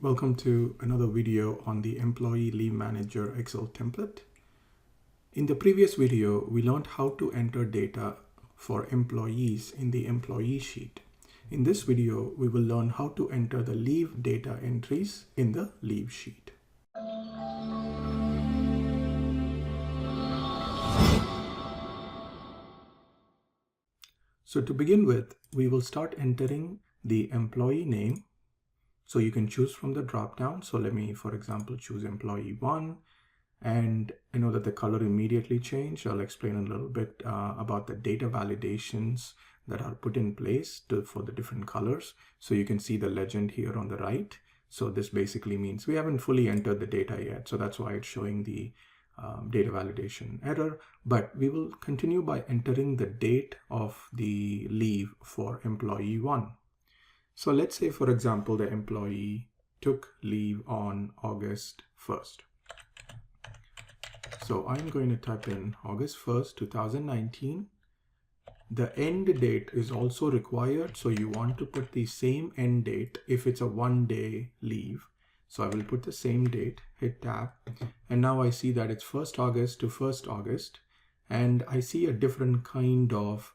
Welcome to another video on the Employee Leave Manager Excel template. In the previous video, we learned how to enter data for employees in the employee sheet. In this video, we will learn how to enter the leave data entries in the leave sheet. So to begin with, we will start entering the employee name. So you can choose from the drop down. So let me, for example, choose employee 1. And I know that the color immediately changed. I'll explain a little bit about the data validations that are put in place for the different colors. So you can see the legend here on the right. So this basically means we haven't fully entered the data yet. So that's why it's showing the data validation error. But we will continue by entering the date of the leave for employee 1. So let's say, for example, the employee took leave on August 1st. So I'm going to type in August 1st, 2019. The end date is also required. So you want to put the same end date if it's a 1-day leave. So I will put the same date, hit tab. And now I see that it's 1st August to 1st August. And I see a different kind of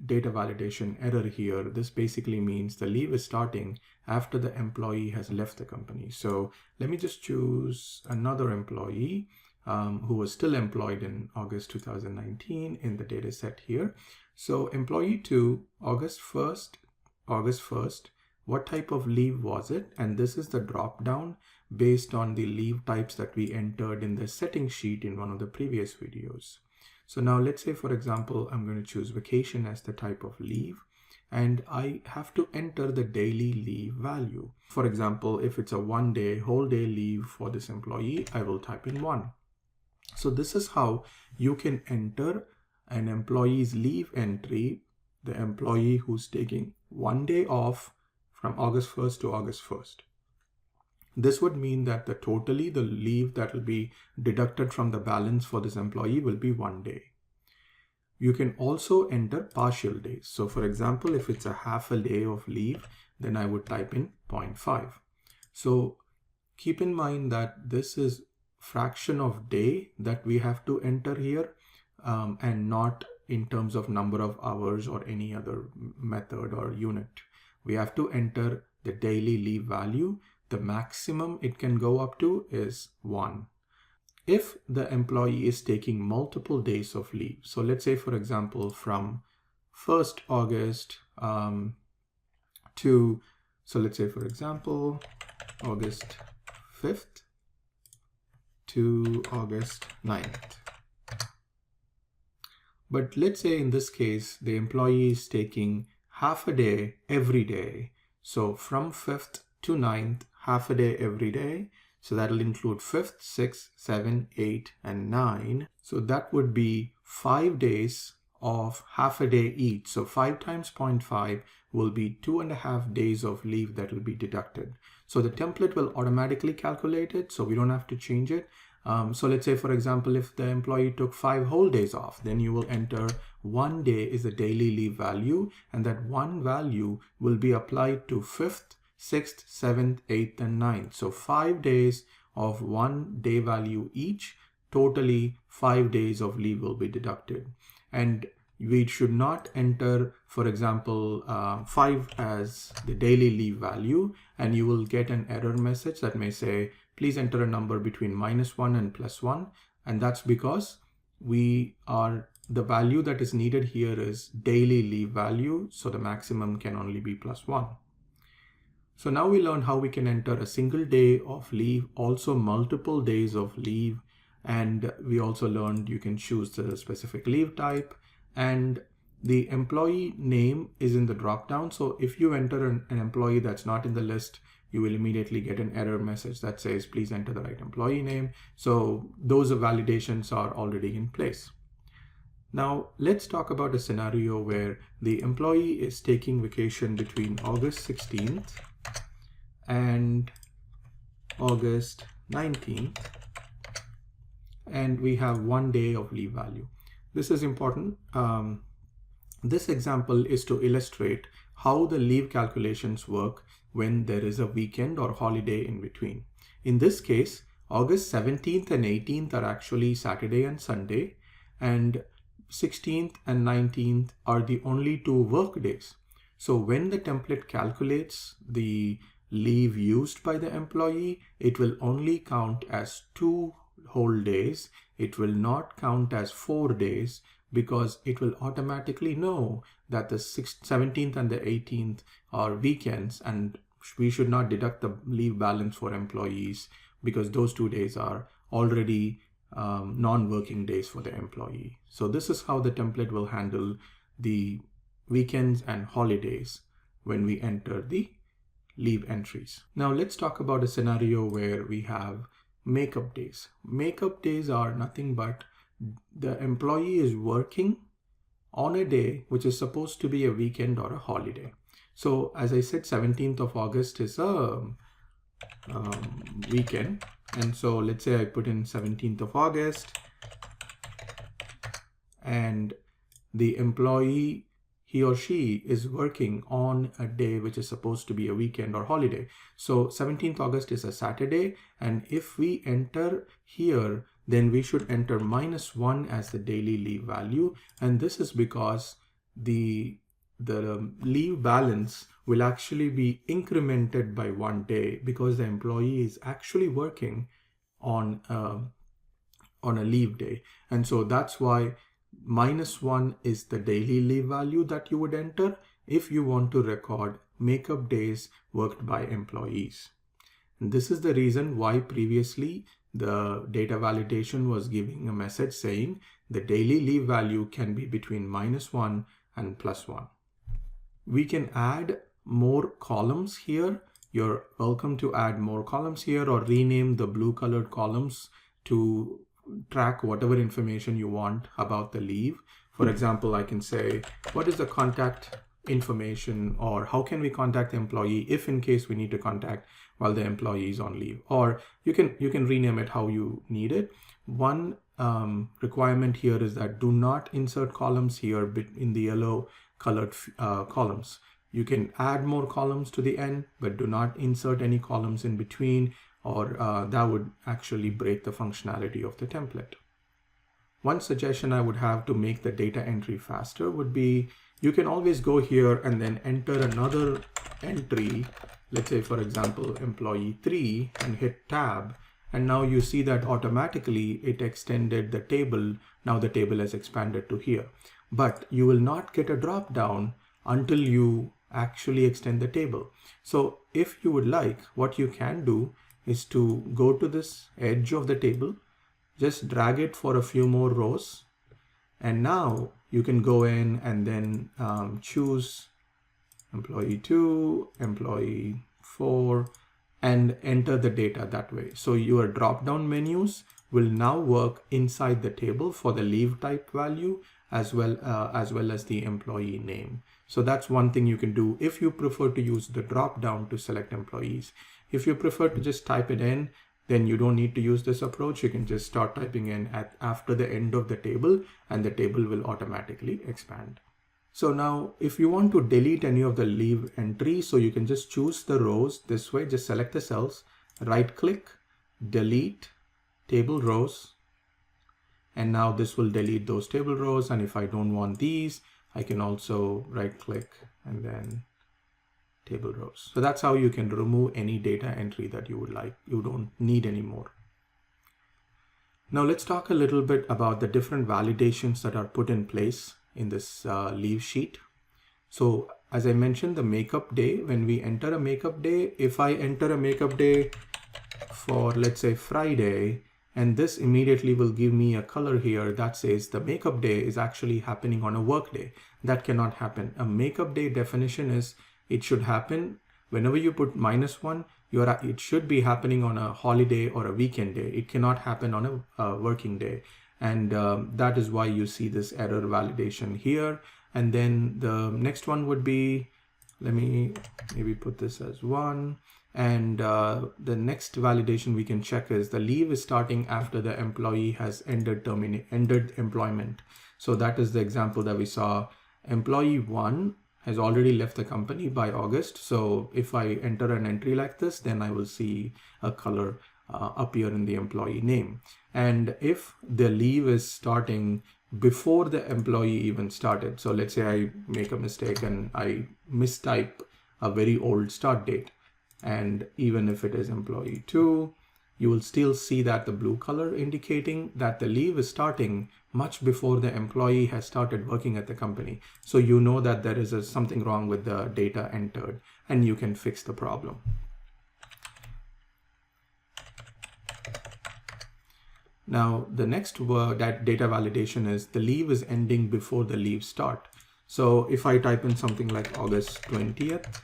data validation error here. This basically means the leave is starting after the employee has left the company. So let me just choose another employee who was still employed in August 2019 in the data set here. So employee 2, August 1st, what type of leave was it? And this is the drop down based on the leave types that we entered in the settings sheet in one of the previous videos. So now let's say, for example, I'm going to choose vacation as the type of leave, and I have to enter the daily leave value. For example, if it's a 1-day, whole day leave for this employee, I will type in 1. So this is how you can enter an employee's leave entry, the employee who's taking 1 day off from August 1st to August 1st. This would mean that the leave that will be deducted from the balance for this employee will be 1 day. You can also enter partial days. So for example, if it's a half a day of leave, then I would type in 0.5. So keep in mind that this is fraction of day that we have to enter here and not in terms of number of hours or any other method or unit. We have to enter the daily leave value. The maximum it can go up to is 1. If the employee is taking multiple days of leave, so let's say, for example, from 1st August so let's say, for example, August 5th to August 9th. But let's say in this case, the employee is taking half a day every day. So from 5th to 9th, half a day every day. So that'll include 5th, 6th, 7th, 8th, and 9. So that would be 5 days of half a day each. So 5 times 0.5 will be 2.5 days of leave that will be deducted. So the template will automatically calculate it, so we don't have to change it. So let's say, for example, if the employee took 5 whole days off, then you will enter 1 day is the daily leave value, and that one value will be applied to 5th, 6th, 7th, 8th, and 9th. So 5 days of 1 day value each, totally 5 days of leave will be deducted. And we should not enter, for example, 5 as the daily leave value, and you will get an error message that may say, please enter a number between -1 and +1. And that's because the value that is needed here is daily leave value. So the maximum can only be +1. So now we learned how we can enter a single day of leave, also multiple days of leave. And we also learned you can choose the specific leave type, and the employee name is in the drop down. So if you enter an employee that's not in the list, you will immediately get an error message that says, please enter the right employee name. So those validations are already in place. Now let's talk about a scenario where the employee is taking vacation between August 16th and August 19th, and we have 1 day of leave value. This is important. This example is to illustrate how the leave calculations work when there is a weekend or holiday in between. In this case, August 17th and 18th are actually Saturday and Sunday, and 16th and 19th are the only 2 work days. So when the template calculates the leave used by the employee, it will only count as 2 whole days. It will not count as 4 days, because it will automatically know that the 17th and the 18th are weekends, and we should not deduct the leave balance for employees because those 2 days are already non-working days for the employee. So this is how the template will handle the weekends and holidays when we enter the leave entries. Now let's talk about a scenario where we have makeup days. Makeup days are nothing but the employee is working on a day which is supposed to be a weekend or a holiday. So as I said, 17th of August is a weekend. And so let's say I put in 17th of August, and the employee, he or she is working on a day which is supposed to be a weekend or holiday. So 17th August is a Saturday, and if we enter here, then we should enter -1 as the daily leave value. And this is because the leave balance will actually be incremented by 1 day because the employee is actually working on a leave day. And so that's why -1 is the daily leave value that you would enter if you want to record makeup days worked by employees. And this is the reason why previously the data validation was giving a message saying the daily leave value can be between -1 and +1. We can add more columns here. You're welcome to add more columns here, or rename the blue colored columns to track whatever information you want about the leave. For example, I can say, what is the contact information, or how can we contact the employee if in case we need to contact while the employee is on leave, or you can rename it how you need it. One requirement here is that do not insert columns here in the yellow colored columns. You can add more columns to the end, but do not insert any columns in between, or that would actually break the functionality of the template. One suggestion I would have to make the data entry faster would be, you can always go here and then enter another entry. Let's say, for example, employee 3, and hit tab. And now you see that automatically it extended the table. Now the table has expanded to here. But you will not get a drop down until you actually extend the table. So if you would like, what you can do is to go to this edge of the table, just drag it for a few more rows. And now you can go in and then choose employee 2, employee 4, and enter the data that way. So your drop-down menus will now work inside the table for the leave type value as well as the employee name. So that's one thing you can do if you prefer to use the drop-down to select employees. If you prefer to just type it in, then you don't need to use this approach. You can just start typing in after the end of the table, and the table will automatically expand. So now if you want to delete any of the leave entries, so you can just choose the rows this way, just select the cells, right click, delete table rows. And now this will delete those table rows. And if I don't want these, I can also right click and then table rows. So that's how you can remove any data entry that you would like, you don't need anymore. Now let's talk a little bit about the different validations that are put in place in this leave sheet. So as I mentioned, the makeup day, when we enter a makeup day, if I enter a makeup day for, let's say, Friday, and this immediately will give me a color here that says the makeup day is actually happening on a work day. That cannot happen. A makeup day definition is it should happen whenever you put -1, it should be happening on a holiday or a weekend day. It cannot happen on a working day. And that is why you see this error validation here. And then the next one would be, let me maybe put this as 1. And the next validation we can check is the leave is starting after the employee has ended employment. So that is the example that we saw. Employee 1 has already left the company by August. So if I enter an entry like this, then I will see a color appear in the employee name. And if the leave is starting before the employee even started, so let's say I make a mistake and I mistype a very old start date, and even if it is employee 2, you will still see that the blue color indicating that the leave is starting much before the employee has started working at the company. So you know that there is something wrong with the data entered, and you can fix the problem. Now, the next word, that data validation, is the leave is ending before the leave start. So if I type in something like August 20th,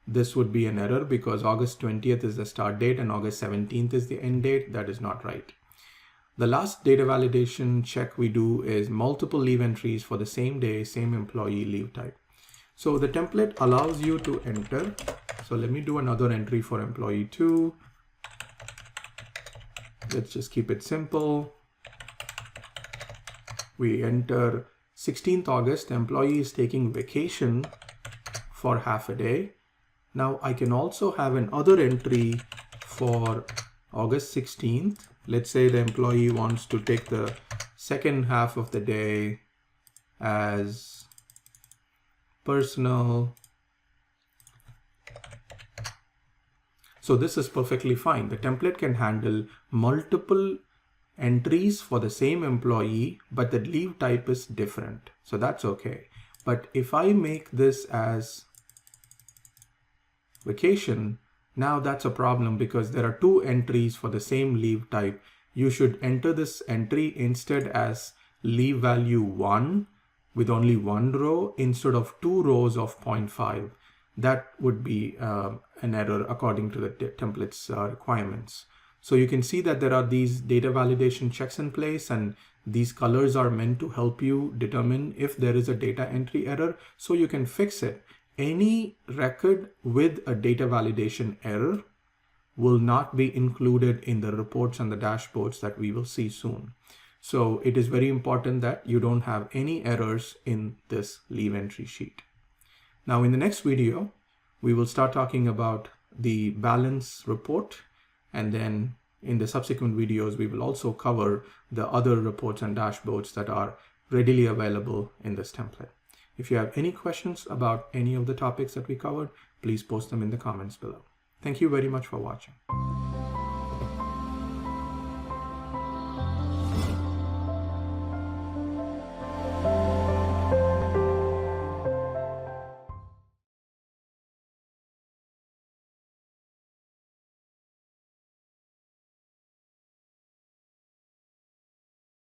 this would be an error because August 20th is the start date and August 17th is the end date. That is not right. The last data validation check we do is multiple leave entries for the same day, same employee, leave type. So the template allows you to enter. So let me do another entry for employee 2. Let's just keep it simple. We enter 16th August, the employee is taking vacation for half a day. Now I can also have another entry for August 16th. Let's say the employee wants to take the second half of the day as personal. So this is perfectly fine. The template can handle multiple entries for the same employee, but the leave type is different. So that's okay. But if I make this as vacation, now that's a problem because there are 2 entries for the same leave type. You should enter this entry instead as leave value 1 with only 1 row instead of 2 rows of 0.5. That would be an error according to the template's requirements. So you can see that there are these data validation checks in place, and these colors are meant to help you determine if there is a data entry error so you can fix it. Any record with a data validation error will not be included in the reports and the dashboards that we will see soon. So it is very important that you don't have any errors in this leave entry sheet. Now in the next video, we will start talking about the balance report, and then in the subsequent videos, we will also cover the other reports and dashboards that are readily available in this template. If you have any questions about any of the topics that we covered, please post them in the comments below. Thank you very much for watching.